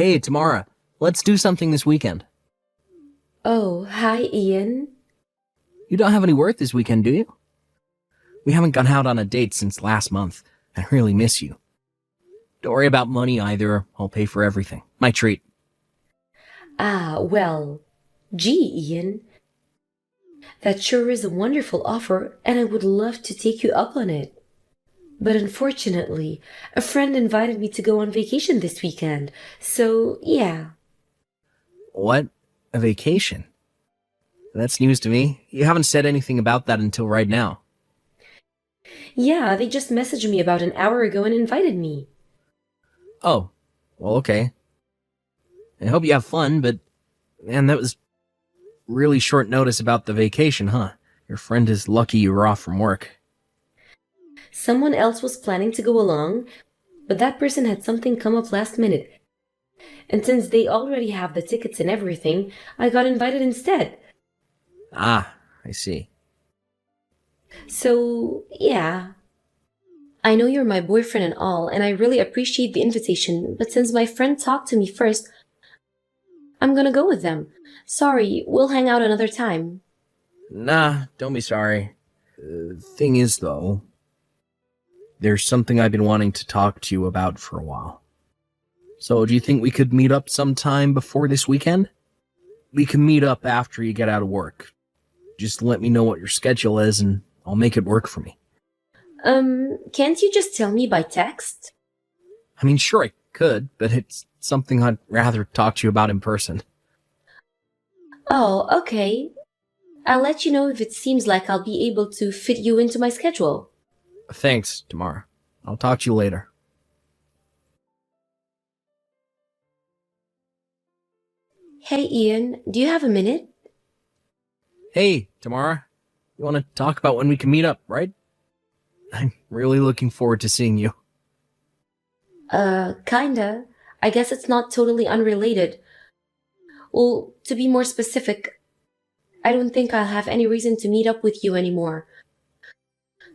Hey, Tamara, let's do something this weekend. Oh, hi, Ian. You don't have any work this weekend, do you? We haven't gone out on a date since last month. I really miss you. Don't worry about money either. I'll pay for everything. My treat. Well, gee, Ian. That sure is a wonderful offer, and I would love to take you up on it. But unfortunately, a friend invited me to go on vacation this weekend, so yeah. What? A vacation? That's news to me. You haven't said anything about that until right now. Yeah, they just messaged me about an hour ago and invited me. Oh, well, okay. I hope you have fun, but man, that was really short notice about the vacation, huh? Your friend is lucky you were off from work. Someone else was planning to go along, but that person had something come up last minute. And since they already have the tickets and everything, I got invited instead. Ah, I see. So, yeah. I know you're my boyfriend and all, and I really appreciate the invitation, but since my friend talked to me first, I'm gonna go with them. Sorry, we'll hang out another time. Nah, don't be sorry. Thing is, though, there's something I've been wanting to talk to you about for a while. So, do you think we could meet up sometime before this weekend? We can meet up after you get out of work. Just let me know what your schedule is and I'll make it work for me. Can't you just tell me by text? I mean, sure I could, but it's something I'd rather talk to you about in person. Oh, okay. I'll let you know if it seems like I'll be able to fit you into my schedule. Thanks, Tamara. I'll talk to you later. Hey, Ian, do you have a minute? Hey, Tamara. You want to talk about when we can meet up, right? I'm really looking forward to seeing you. Kinda. I guess it's not totally unrelated. Well, to be more specific, I don't think I'll have any reason to meet up with you anymore.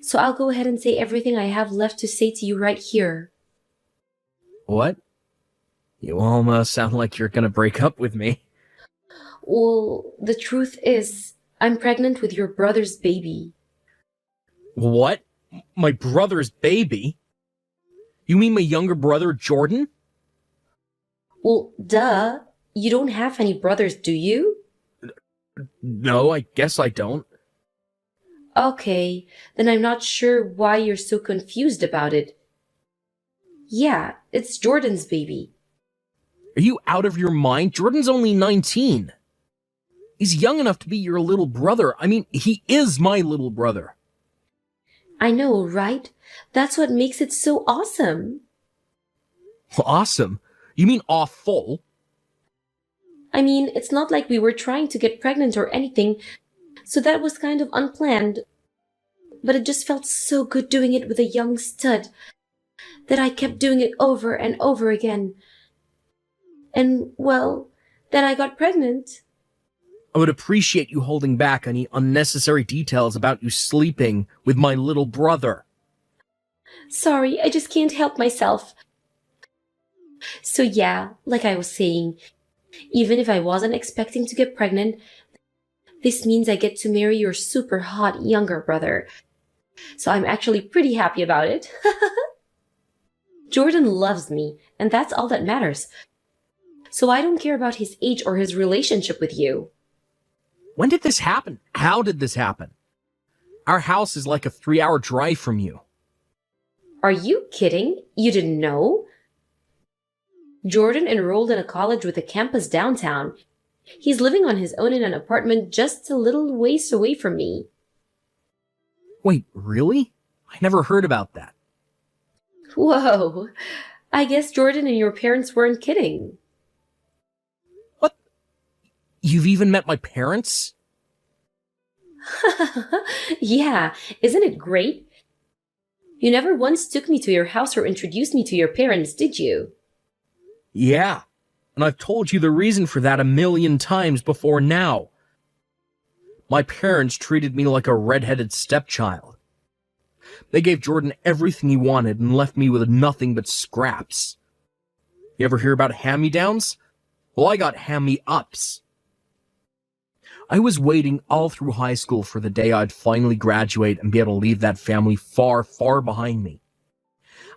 So I'll go ahead and say everything I have left to say to you right here. What? You almost sound like you're gonna break up with me. Well, the truth is, I'm pregnant with your brother's baby. What? My brother's baby? You mean my younger brother, Jordan? Well, duh. You don't have any brothers, do you? No, I guess I don't. Okay, then I'm not sure why you're so confused about it. Yeah, it's Jordan's baby. Are you out of your mind? Jordan's only 19. He's young enough to be your little brother. I mean, he is my little brother. I know, right? That's what makes it so awesome. Awesome. You mean awful? I mean, it's not like we were trying to get pregnant or anything, so that was kind of unplanned. But it just felt so good doing it with a young stud that I kept doing it over and over again. And, well, then I got pregnant. I would appreciate you holding back any unnecessary details about you sleeping with my little brother. Sorry, I just can't help myself. So yeah, like I was saying, even if I wasn't expecting to get pregnant, this means I get to marry your super hot younger brother. So I'm actually pretty happy about it. Jordan loves me, and that's all that matters. So I don't care about his age or his relationship with you. When did this happen? How did this happen? Our house is like a 3-hour drive from you. Are you kidding? You didn't know? Jordan enrolled in a college with a campus downtown. He's living on his own in an apartment just a little ways away from me. Wait, really? I never heard about that. Whoa, I guess Jordan and your parents weren't kidding. What? You've even met my parents? Yeah, isn't it great? You never once took me to your house or introduced me to your parents, did you? Yeah, and I've told you the reason for that a million times before now. My parents treated me like a red-headed stepchild. They gave Jordan everything he wanted and left me with nothing but scraps. You ever hear about hand-me-downs? Well, I got hand-me-ups. I was waiting all through high school for the day I'd finally graduate and be able to leave that family far, far behind me.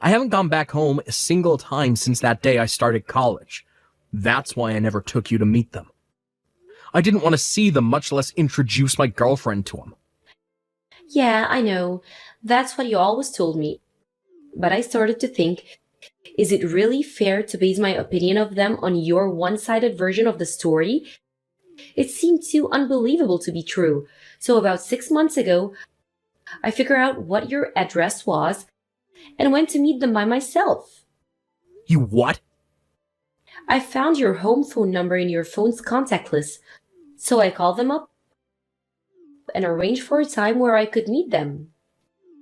I haven't gone back home a single time since that day I started college. That's why I never took you to meet them. I didn't want to see them, much less introduce my girlfriend to them. Yeah, I know. That's what you always told me. But I started to think, is it really fair to base my opinion of them on your one-sided version of the story? It seemed too unbelievable to be true. So about 6 months ago, I figured out what your address was and went to meet them by myself. You what? I found your home phone number in your phone's contact list, so I called them up and arranged for a time where I could meet them.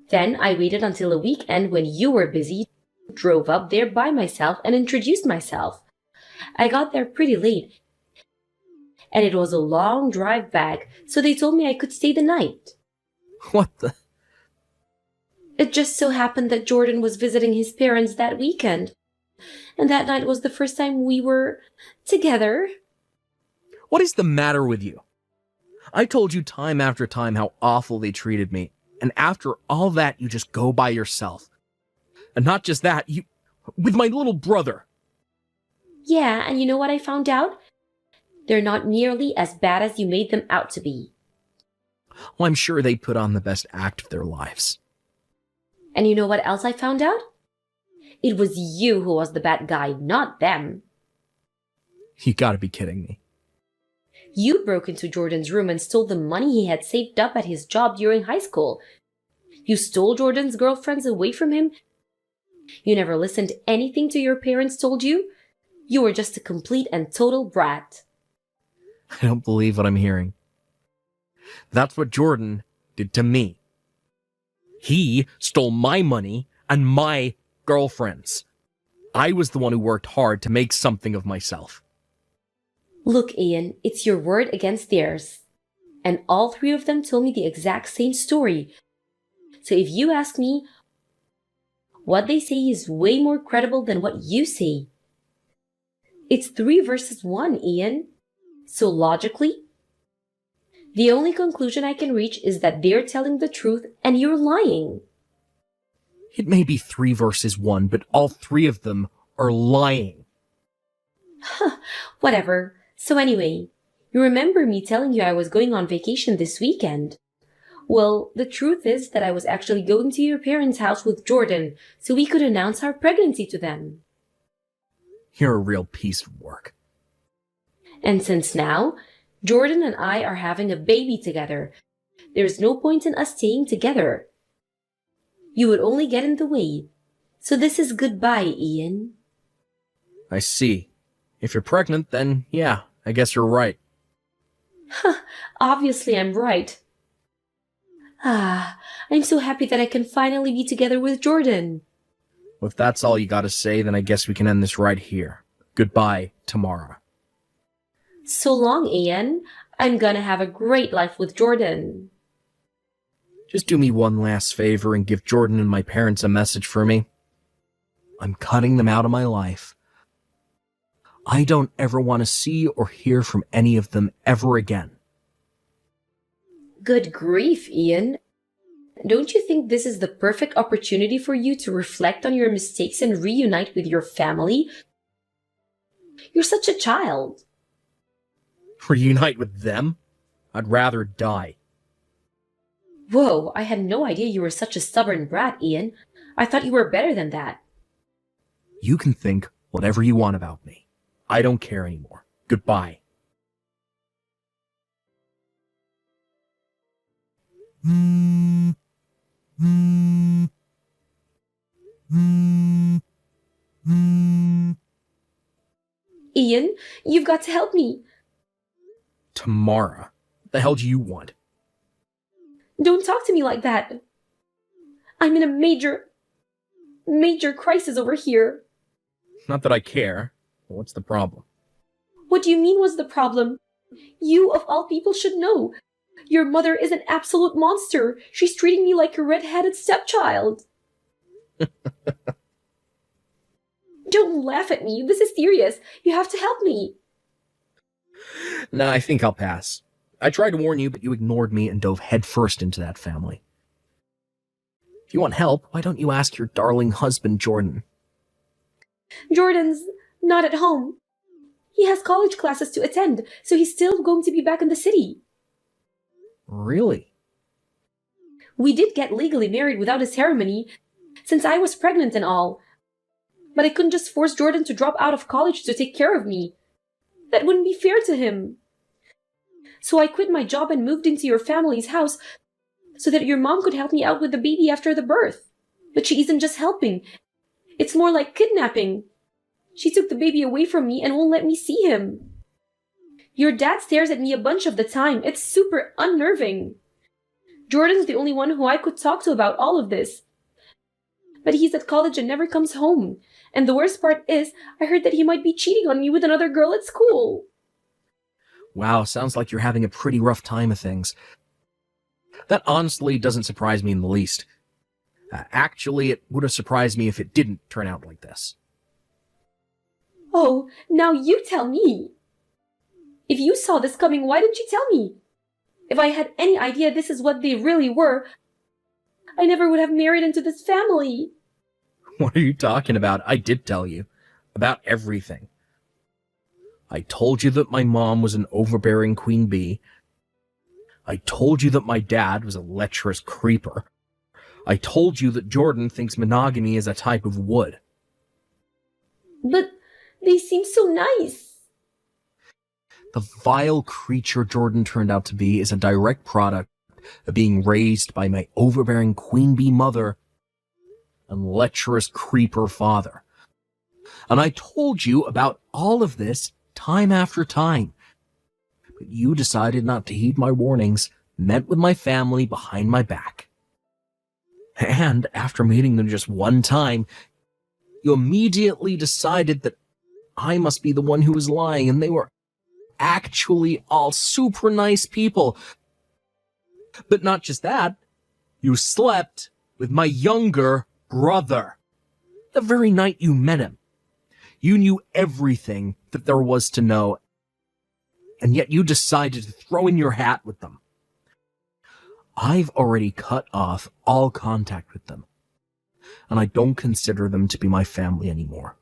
Then I waited until a weekend when you were busy, drove up there by myself and introduced myself. I got there pretty late, and it was a long drive back, so they told me I could stay the night. What the? It just so happened that Jordan was visiting his parents that weekend, and that night was the first time we were together. What is the matter with you? I told you time after time how awful they treated me, and after all that you just go by yourself. And not just that, you... with my little brother. Yeah, and you know what I found out? They're not nearly as bad as you made them out to be. Well, I'm sure they put on the best act of their lives. And you know what else I found out? It was you who was the bad guy, not them. You gotta be kidding me. You broke into Jordan's room and stole the money he had saved up at his job during high school. You stole Jordan's girlfriends away from him. You never listened to anything your parents told you. You were just a complete and total brat. I don't believe what I'm hearing. That's what Jordan did to me. He stole my money and my girlfriend's. I was the one who worked hard to make something of myself. Look, Ian, it's your word against theirs. And all three of them told me the exact same story. So if you ask me, what they say is way more credible than what you say. It's 3 versus 1, Ian. So logically, the only conclusion I can reach is that they're telling the truth and you're lying. It may be 3 versus 1, but all 3 of them are lying. Whatever. So anyway, you remember me telling you I was going on vacation this weekend? Well, the truth is that I was actually going to your parents' house with Jordan so we could announce our pregnancy to them. You're a real piece of work. And since now, Jordan and I are having a baby together, there's no point in us staying together. You would only get in the way. So this is goodbye, Ian. I see. If you're pregnant, then yeah, I guess you're right. Obviously I'm right. I'm so happy that I can finally be together with Jordan. Well, if that's all you gotta say, then I guess we can end this right here. Goodbye, Tamara. So long, Ian. I'm gonna have a great life with Jordan. Just do me one last favor and give Jordan and my parents a message for me. I'm cutting them out of my life. I don't ever want to see or hear from any of them ever again. Good grief, Ian. Don't you think this is the perfect opportunity for you to reflect on your mistakes and reunite with your family? You're such a child. Reunite with them? I'd rather die. Whoa, I had no idea you were such a stubborn brat, Ian. I thought you were better than that. You can think whatever you want about me. I don't care anymore. Goodbye. Ian, you've got to help me. Tamara, what the hell do you want? Don't talk to me like that. I'm in a major crisis over here. Not that I care. What's the problem? What do you mean what's the problem? You, of all people, should know. Your mother is an absolute monster. She's treating me like a red-headed stepchild. Don't laugh at me. This is serious. You have to help me. Nah, I think I'll pass. I tried to warn you, but you ignored me and dove headfirst into that family. If you want help, why don't you ask your darling husband, Jordan? Jordan's not at home. He has college classes to attend, so he's still going to be back in the city. Really? We did get legally married without a ceremony, since I was pregnant and all. But I couldn't just force Jordan to drop out of college to take care of me. That wouldn't be fair to him. So I quit my job and moved into your family's house so that your mom could help me out with the baby after the birth. But she isn't just helping. It's more like kidnapping. She took the baby away from me and won't let me see him. Your dad stares at me a bunch of the time. It's super unnerving. Jordan's the only one who I could talk to about all of this. But he's at college and never comes home. And the worst part is, I heard that he might be cheating on me with another girl at school. Wow, sounds like you're having a pretty rough time of things. That honestly doesn't surprise me in the least. Actually, it would have surprised me if it didn't turn out like this. Oh, now you tell me. If you saw this coming, why didn't you tell me? If I had any idea this is what they really were, I never would have married into this family. What are you talking about? I did tell you. About everything. I told you that my mom was an overbearing queen bee. I told you that my dad was a lecherous creeper. I told you that Jordan thinks monogamy is a type of wood. But they seem so nice. The vile creature Jordan turned out to be is a direct product of being raised by my overbearing queen bee mother and lecherous creeper father. And I told you about all of this time after time. But you decided not to heed my warnings, met with my family behind my back. And after meeting them just one time, you immediately decided that I must be the one who was lying, and they were actually all super nice people. But not just that, you slept with my younger brother. The very night you met him. You knew everything that there was to know, and yet you decided to throw in your hat with them. I've already cut off all contact with them, and I don't consider them to be my family anymore.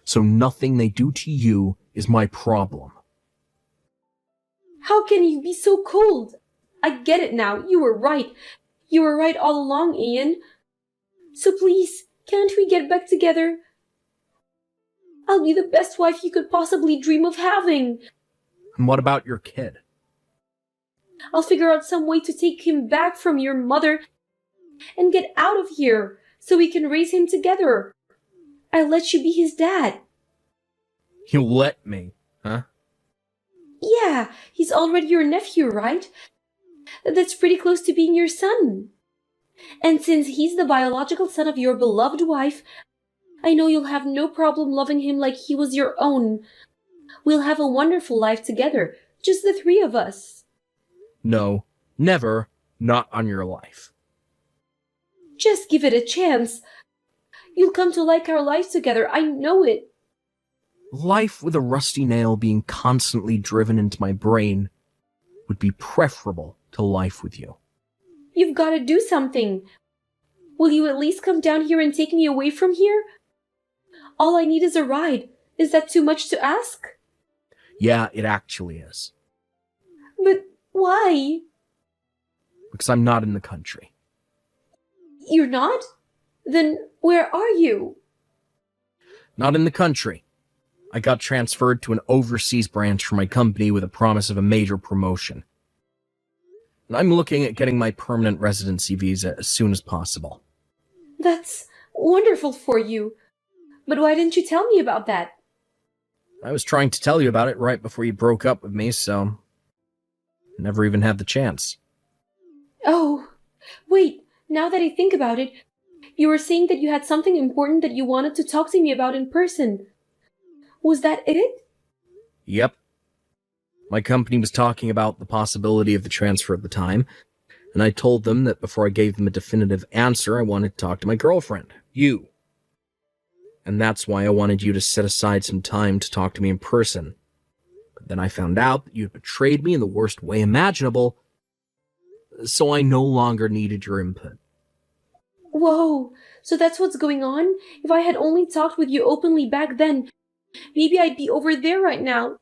So nothing they do to you is my problem. How can you be so cold? I get it now. You were right. You were right all along, Ian. So please, can't we get back together? I'll be the best wife you could possibly dream of having. And what about your kid? I'll figure out some way to take him back from your mother and get out of here so we can raise him together. I'll let you be his dad. You'll let me, huh? Yeah, he's already your nephew, right? That's pretty close to being your son. And since he's the biological son of your beloved wife, I know you'll have no problem loving him like he was your own. We'll have a wonderful life together, just the three of us. No, never, not on your life. Just give it a chance. You'll come to like our life together, I know it. Life with a rusty nail being constantly driven into my brain would be preferable to life with you. You've got to do something. Will you at least come down here and take me away from here? All I need is a ride. Is that too much to ask? Yeah, it actually is. But why? Because I'm not in the country. You're not? Then where are you? Not in the country. I got transferred to an overseas branch for my company with a promise of a major promotion. And I'm looking at getting my permanent residency visa as soon as possible. That's wonderful for you. But why didn't you tell me about that? I was trying to tell you about it right before you broke up with me, so I never even had the chance. Oh, wait, now that I think about it, you were saying that you had something important that you wanted to talk to me about in person. Was that it? Yep. My company was talking about the possibility of the transfer at the time, and I told them that before I gave them a definitive answer, I wanted to talk to my girlfriend, you. and that's why I wanted you to set aside some time to talk to me in person. But then I found out that you had betrayed me in the worst way imaginable, so I no longer needed your input. Whoa, so that's what's going on? If I had only talked with you openly back then, maybe I'd be over there right now,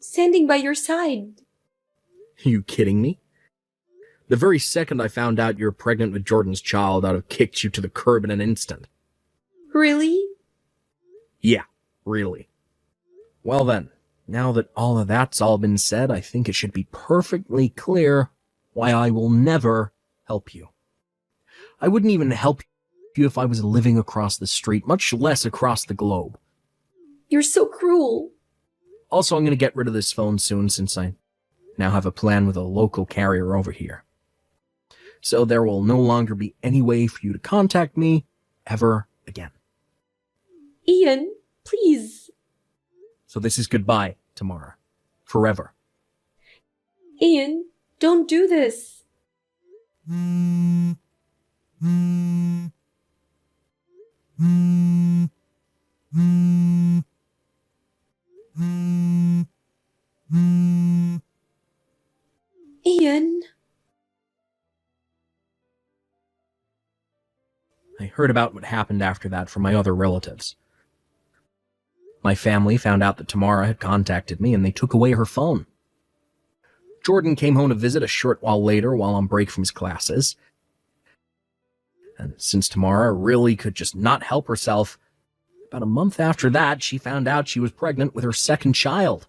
standing by your side. Are you kidding me? The very second I found out you're pregnant with Jordan's child, I'd have kicked you to the curb in an instant. Really? Yeah, really. Well then, now that all of that's all been said, I think it should be perfectly clear why I will never help you. I wouldn't even help you if I was living across the street, much less across the globe. You're so cruel. Also, I'm going to get rid of this phone soon since I now have a plan with a local carrier over here. So there will no longer be any way for you to contact me ever again. Ian, please. So this is goodbye, Tamara. Forever. Ian, don't do this. Ian. I heard about what happened after that from my other relatives. My family found out that Tamara had contacted me and they took away her phone. Jordan came home to visit a short while later while on break from his classes. And since Tamara really could just not help herself, about a month after that, she found out she was pregnant with her second child.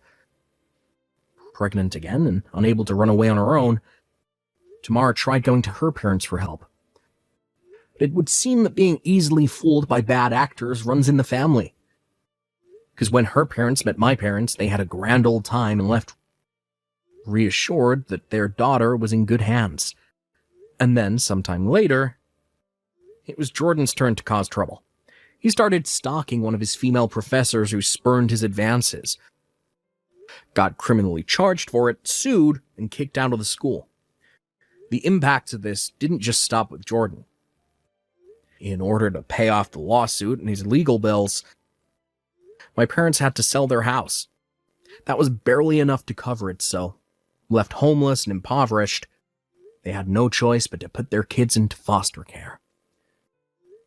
Pregnant again and unable to run away on her own, Tamara tried going to her parents for help. But it would seem that being easily fooled by bad actors runs in the family. Because when her parents met my parents, they had a grand old time and left reassured that their daughter was in good hands. And then, sometime later, it was Jordan's turn to cause trouble. He started stalking one of his female professors who spurned his advances, got criminally charged for it, sued, and kicked out of the school. The impacts of this didn't just stop with Jordan. In order to pay off the lawsuit and his legal bills, my parents had to sell their house. That was barely enough to cover it, so, left homeless and impoverished, they had no choice but to put their kids into foster care.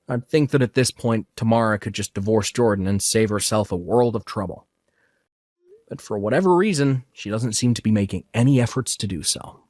I'd think that at this point, Tamara could just divorce Jordan and save herself a world of trouble. But for whatever reason, she doesn't seem to be making any efforts to do so.